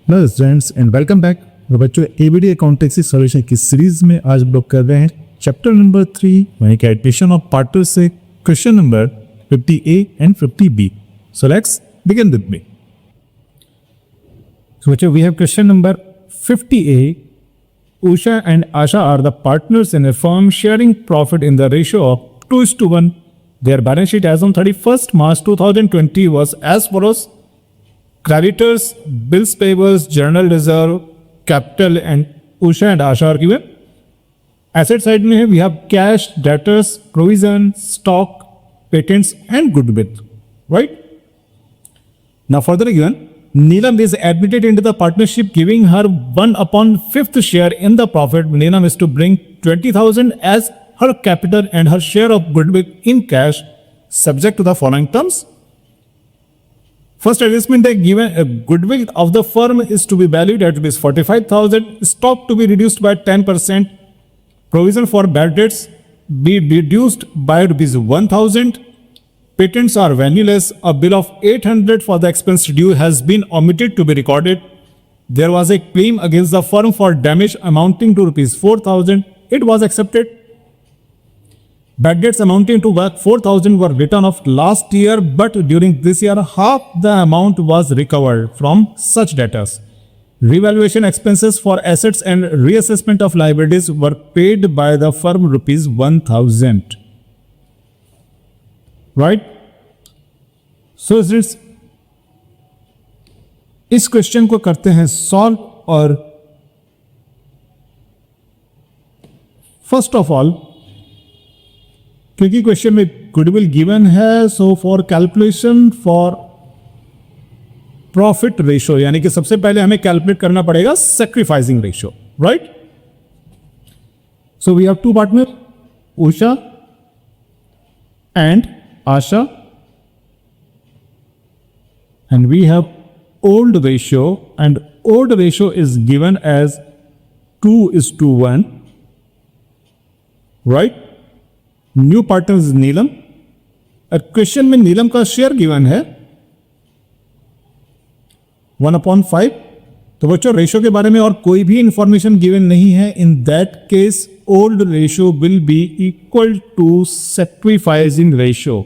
Hello students and welcome back. तो बच्चों ABD accountancy solution की सीरीज में आज हम लोग कर रहे हैं चैप्टर नंबर 3 यानी कि एडमिशन ऑफ पार्टनर से question number 50A and 50B। So let's begin with me. So बच्चों we have question number 50A. Usha and Asha are the partners in a firm sharing profit in the ratio of 2:1. Their balance sheet as on 31st March 2020 was as follows: creditors, bills payables, general reserve, capital, and Usha and Asha are given. Asset side में we have cash, debtors, provision, stock, patents, and goodwill. Right? Now further given, Neelam is admitted into the partnership, giving her 1/5 share in the profit. Neelam is to bring 20,000 as her capital and her share of goodwill in cash, subject to the following terms. First adjustment, they given a goodwill of the firm is to be valued at rupees 45,000, stock to be reduced by 10%, provision for bad debts be reduced by rupees 1,000, patents are valueless, a bill of 800 for the expense due has been omitted to be recorded. There was a claim against the firm for damage amounting to rupees 4,000, it was accepted. Bad debts amounting to 4,000 were written off last year, but during this year, half the amount was recovered from such debtors. Revaluation expenses for assets and reassessment of liabilities were paid by the firm rupees 1,000. Right? So students, इस question को करते हैं solve. और first of all, क्योंकि question में goodwill given है, so for calculation for profit ratio, यानी कि सबसे पहले हमें कैलकुलेट करना पड़ेगा sacrificing ratio. Right? So we have two partner, Usha and Asha, and we have old ratio, and old ratio is given as 2:1. Right? New partner is Neelam. Question में नीलम का share given है 1/5। तो बच्चों रेशियो के बारे में और कोई भी इंफॉर्मेशन गिवन नहीं है। In that case old ratio will be equal to sacrificing ratio.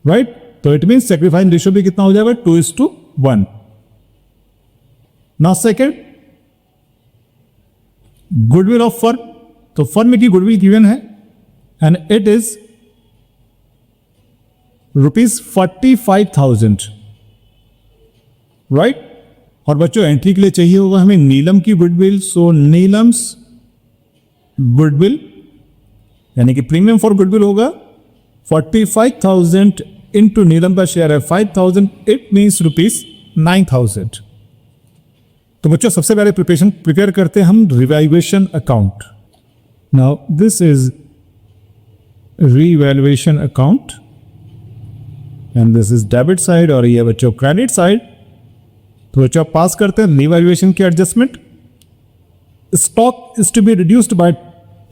Right? तो इट मीन सैक्रिफाइसिंग रेशियो भी कितना हो जाएगा? 2:1। Now second, goodwill of firm. तो फर्म की गुडविल गिवन है and it is rupees 45,000। Right? और बच्चों एंट्री के लिए चाहिए होगा हमें नीलम की गुडविल। सो नीलम्स गुडविल यानी कि प्रीमियम फॉर गुडविल होगा 45,000 इंटू नीलम का शेयर है 5,000, इट मीन्स रुपीज 9,000। तो बच्चों सबसे पहले प्रिपेयर करते हैं हम revaluation account. Now this is revaluation account and this is debit side और ये बच्चों क्रेडिट साइड। तो बच्चों पास करते हैं रिवैल्यूएशन की adjustment. Stock is to be reduced by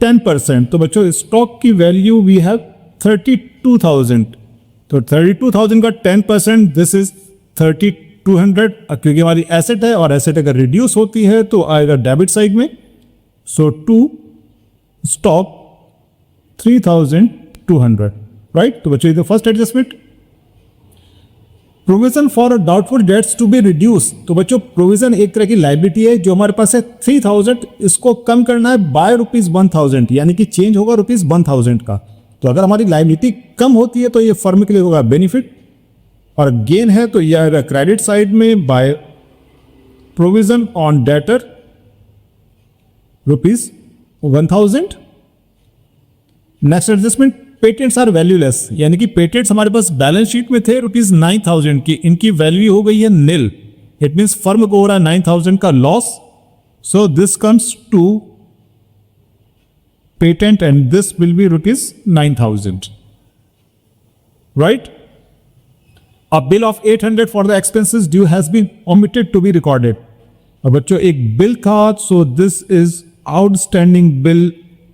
10%। तो बच्चों स्टॉक की वैल्यू वी हैव 32,000। तो 32,000 का 10% दिस इज 3,200, क्योंकि हमारी एसेट है और एसेट अगर रिड्यूस होती है तो आएगा डेबिट साइड में। So to stock 3,200। राइट? तो बच्चों first adjustment. Provision for doubtful debts to be reduce. तो बच्चों प्रोविजन एक तरह की लाइबिलिटी है जो हमारे पास है 3,000, इसको कम करना है बाय रुपीज 1,000, यानी कि चेंज होगा रुपीज 1,000 का। तो अगर हमारी लाइबिलिटी कम होती है तो ये फर्म के लिए होगा बेनिफिट, और गेन है तो यह क्रेडिट साइड में by provision on debtor rupees 1,000। Next adjustment, patents are valueless, यानी कि पेटेंट्स हमारे पास बैलेंस शीट में थे रुपीज 9,000 की, इनकी वैल्यू हो गई है नील। इट मीन्स फर्म को हो रहा है 9,000 का loss. So this comes to patent and this will be rupees 9,000. Right? A bill of 800 for the expenses due has been omitted to be recorded. अब बच्चों एक बिल था, so this is outstanding bill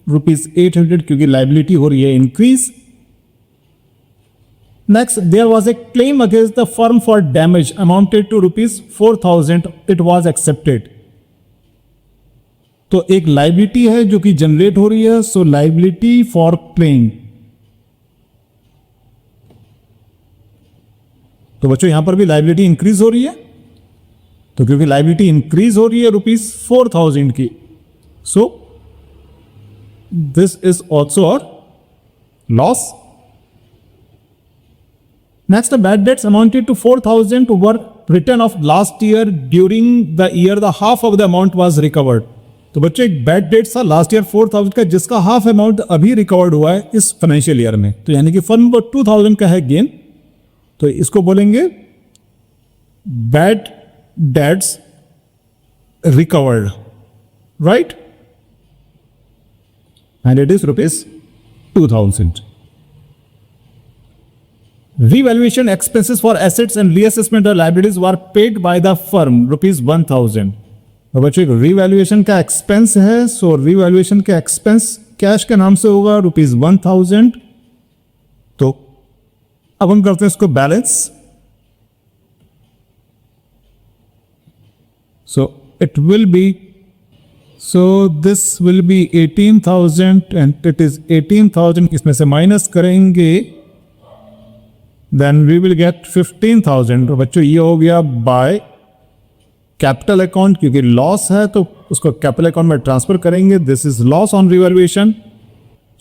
rupees 800, क्योंकि liability हो रही है increase. Next, there was a claim against the firm for damage amounted to rupees 4,000. It was accepted. तो एक लाइबिलिटी है जो कि जनरेट हो रही है, सो लाइबिलिटी फॉर क्लेम. तो बच्चों यहां पर भी लाइबिलिटी इंक्रीज हो रही है, तो क्योंकि लाइबिलिटी इंक्रीज हो रही है रुपीज 4,000 की, सो this is also a loss. Next, the bad debts amounted to 4,000 were written off last year. During the year, the half of the amount was recovered. तो बच्चों एक बैड डेट था last year 4,000 का, जिसका half amount अभी recovered हुआ है इस फाइनेंशियल ईयर में. तो यानी कि फर्म को 2,000 का है गेन, तो इसको बोलेंगे bad debts recovered, right, and it is rupees 2,000. Revaluation expenses for assets and reassessment of liabilities were paid by the firm rupees 1,000. तो बच्चों रिवैल्यूएशन का एक्सपेंस है, सो रिवैल्यूएशन का एक्सपेंस कैश के नाम से होगा रुपीज 1,000. तो अब हम करते हैं इसको balance. So it will be, so this will be 18,000 and it is 18,000. इसमें से माइनस करेंगे, देन वी विल गेट 15,000. तो बच्चों ये हो गया बाय कैपिटल अकाउंट, क्योंकि लॉस है तो उसको कैपिटल अकाउंट में ट्रांसफर करेंगे. This is loss on revaluation.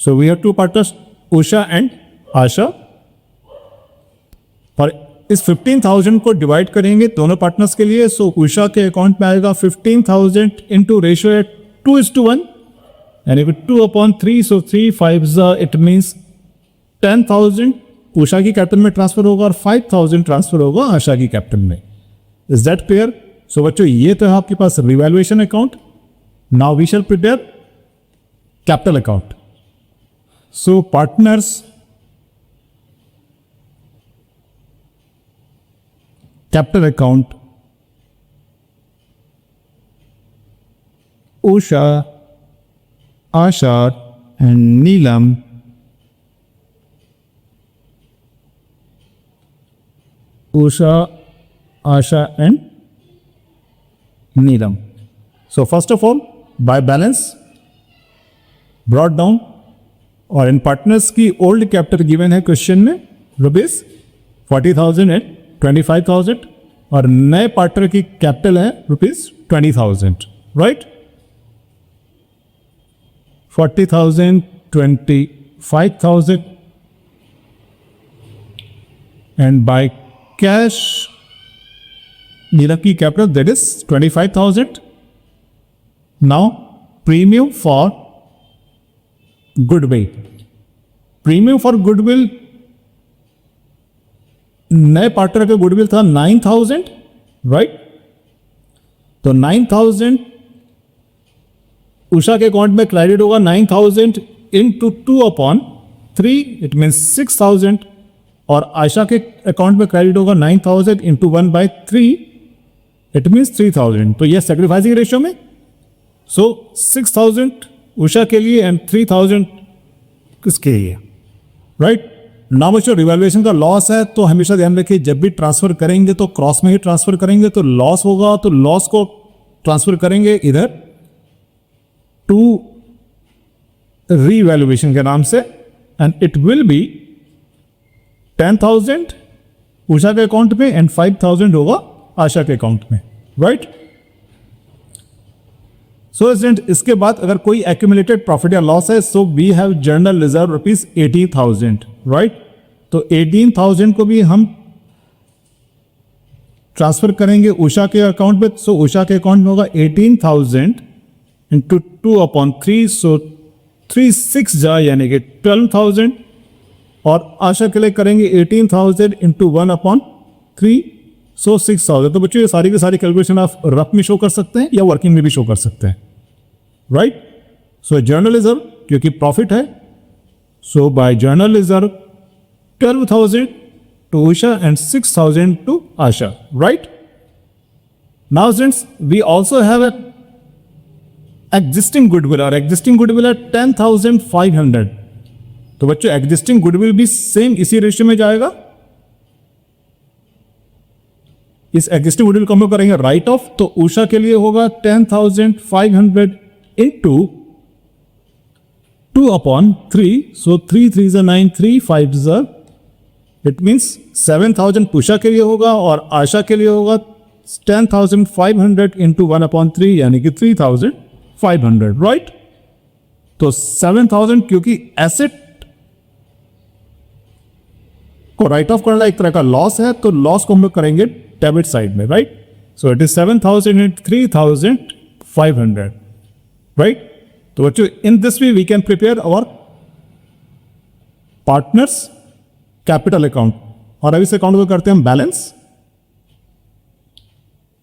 So we have two partners, Usha and Asha. और इस 15,000 को डिवाइड करेंगे दोनों पार्टनर्स के लिए. सो उषा के अकाउंट में आएगा 15,000 इंटू रेशियो है 2:1, यानी कि 2/3. सो 3 5 इट मीन्स 10,000 उषा की कैपिटल में ट्रांसफर होगा और 5,000 ट्रांसफर होगा आशा की कैपिटल में. Is that clear? सो बच्चों ये तो है आपके पास revaluation account. Now we shall prepare capital account. So partners capital account, Usha, Asha and Neelam Usha, Asha and Neelam. So first of all, by balance brought down, और इन पार्टनर्स की ओल्ड कैपिटल गिवन है question में रुपीज 40,000 एंड 25,000, और नए partner की capital है rupees 20,000, right. 40,000, 25,000 and by cash Neelam की capital that is 25,000. Now premium for goodwill. Premium for goodwill, नए पार्टनर का गुडविल था 9,000, राइट. तो 9,000 उषा के अकाउंट में क्रेडिट होगा 9,000 इंटू 2/3, इट मीन 6,000, और आशा के अकाउंट में क्रेडिट होगा 9,000 इंटू 1/3, इट मीन्स 3,000. तो ये सेक्रीफाइसिंग रेशियो में, सो 6,000 उषा के लिए एंड 3,000 किसके लिए, राइट. ना बच्चों रिवैल्यूएशन का लॉस है, तो हमेशा ध्यान रखिए जब भी ट्रांसफर करेंगे तो क्रॉस में ही ट्रांसफर करेंगे. तो लॉस होगा तो लॉस को ट्रांसफर करेंगे इधर टू रीवैल्यूएशन के नाम से, and it will be 10,000 Usha के अकाउंट में एंड 5,000 होगा आशा के अकाउंट में, राइट. सो स्टूडेंट, इसके बाद अगर कोई एक्यूमुलेटेड प्रॉफिट या लॉस है, so we have general reserve rupees 18,000, right. तो 18,000 को भी हम ट्रांसफर करेंगे उषा के अकाउंट में. सो उषा के अकाउंट में होगा 18,000 इंटू 2/3, सो 3/6 जा यानी कि 12,000, और आशा के लिए करेंगे 18,000 इंटू 1/3, सो 6,000. तो बच्चों ये सारी की सारी कैलकुलेशन आप रफ में शो कर सकते हैं या वर्किंग में भी शो कर सकते हैं, राइट. सो जर्नल रिजर्व क्योंकि प्रॉफिट है, so by general reserve 12,000 to Usha and 6,000 to Asha, right? Now students, we also have a existing goodwill, और existing goodwill है 10,500. तो बच्चों existing goodwill भी सेम इसी रेशियो में जाएगा, इस एग्जिस्टिंग गुडविल को हम लोग करेंगे राइट ऑफ, तो उषा के लिए होगा 10,500 into 2/3, so 3 3 is 9, 3 5 is, it means 7,000 Usha के लिए होगा और आशा के लिए होगा 10,500 इंटू 1/3 यानी कि 3,500, राइट। तो 7,000 क्योंकि एसेट को राइट ऑफ करना एक तरह का लॉस है, तो लॉस को हम लोग करेंगे डेबिट साइड में, right. So it is 7,000 into 3,500, right. तो बच्चों in this way we can prepare our partners capital account, और अब इस अकाउंट को करते हैं हम बैलेंस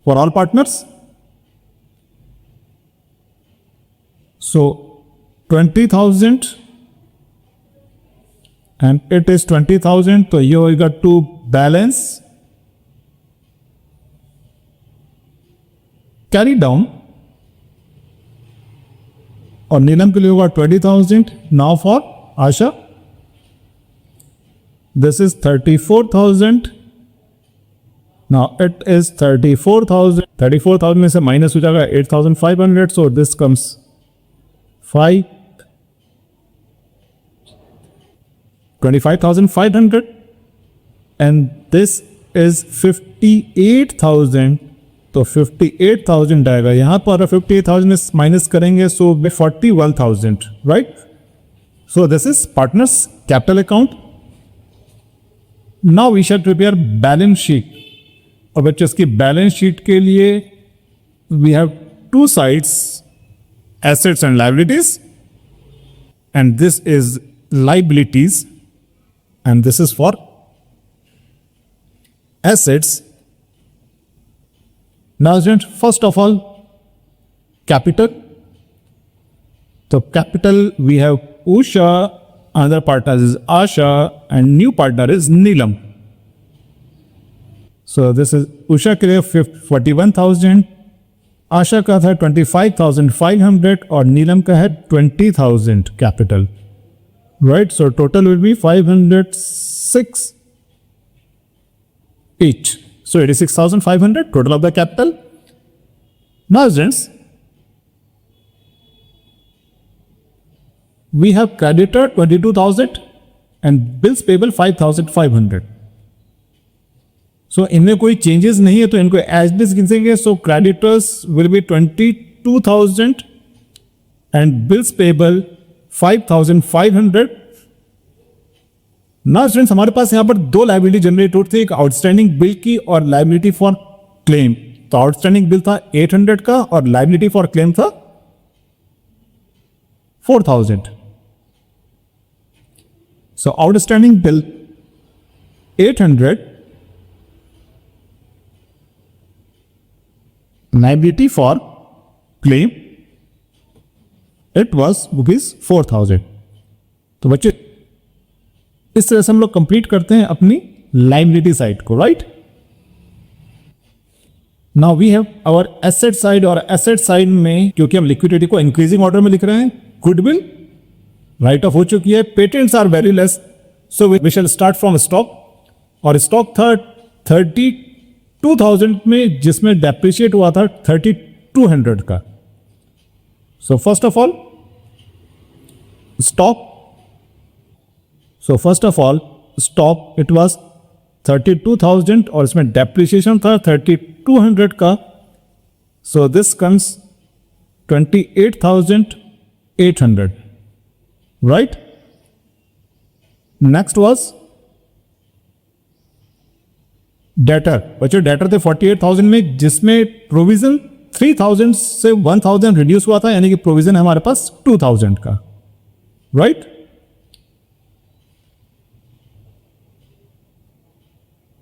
फॉर ऑल पार्टनर्स। सो 20,000 and it is 20,000, तो ये होगा टू बैलेंस कैरी डाउन, और नीलम के लिए होगा 20,000। Now for Asha this is 34,000, now it is 34,000, 34,000 में से माइनस हो जाएगा 8,500, सो this comes 25,500 and this is 58,000, तो 58,000 आएगा यहां पर, 58,000 माइनस करेंगे so 41,000, right. So this is partners capital account. Now we shall prepare balance sheet, और बच्चों इसकी बैलेंस शीट के लिए we have two sides, assets and liabilities, and this is liabilities and this is for assets. Now students, first of all capital, so capital we have Usha, another partner is Asha and new partner is Neelam. So this is Usha के लिए 41,000, आशा का था 25,500 और नीलम का है 20,000 capital, right. So total will be 506 each, so 86,500 total of the capital. Now students, we have creditor 22,000 and bills payable 5,500. So इनमें कोई changes नहीं है तो इनको एज डिस गिनेंगे। So creditors will be 22,000 and bills payable 5,500। ना students हमारे पास यहां पर दो लायबिलिटी जनरेट होती थी, एक आउटस्टैंडिंग बिल की और लायबिलिटी फॉर क्लेम। तो आउटस्टैंडिंग बिल था 800 का और लायबिलिटी फॉर क्लेम था 4,000। सो outstanding bill 800, liability for claim it was rupees 4,000। तो बच्चे इस तरह से हम लोग कंप्लीट करते हैं अपनी लायबिलिटी साइड को, right. Now we have our asset side, और एसेट साइड में क्योंकि हम लिक्विडिटी को इंक्रीजिंग ऑर्डर में लिख रहे हैं, गुडविल राइट ऑफ हो चुकी है, patents are very less, so we shall start from stock, और स्टॉक था 32,000 में जिसमें डेप्रिशिएट हुआ था 3,200 का। So first of all stock, it was 32,000 और इसमें डेप्रिशिएशन था 3,200 का। So this comes 28,800, right. Next was debtor. बच्चों डेटर थे 48,000 में जिसमें प्रोविजन 3,000 से 1,000 रिड्यूस हुआ था, यानी कि प्रोविजन है हमारे पास 2,000 का, राइट।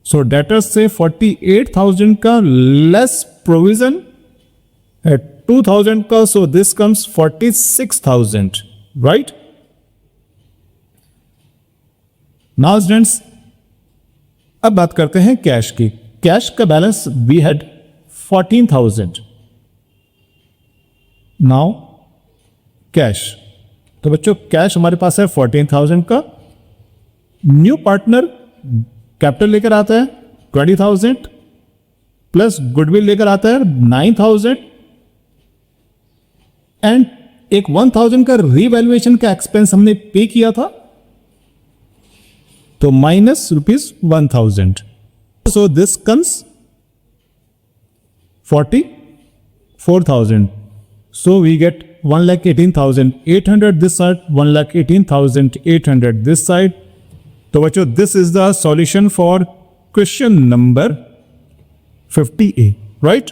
सो डेटर से 48,000 का लेस प्रोविजन है 2,000 का, so this comes 46,000, right. Now students अब बात करते हैं कैश की। कैश का balance we had 14,000। Now cash, तो बच्चों कैश हमारे पास है 14,000 का। न्यू पार्टनर कैपिटल लेकर आता है 20,000 प्लस गुडविल लेकर आता है 9,000 एंड एक 1,000 का रीवैल्यूएशन का एक्सपेंस हमने पे किया था, तो minus ₹1,000. So this comes 44,000. So we get 1,18,800 this side, 1,18,800 this side. तो बच्चों, this is the solution for question number 50A, right?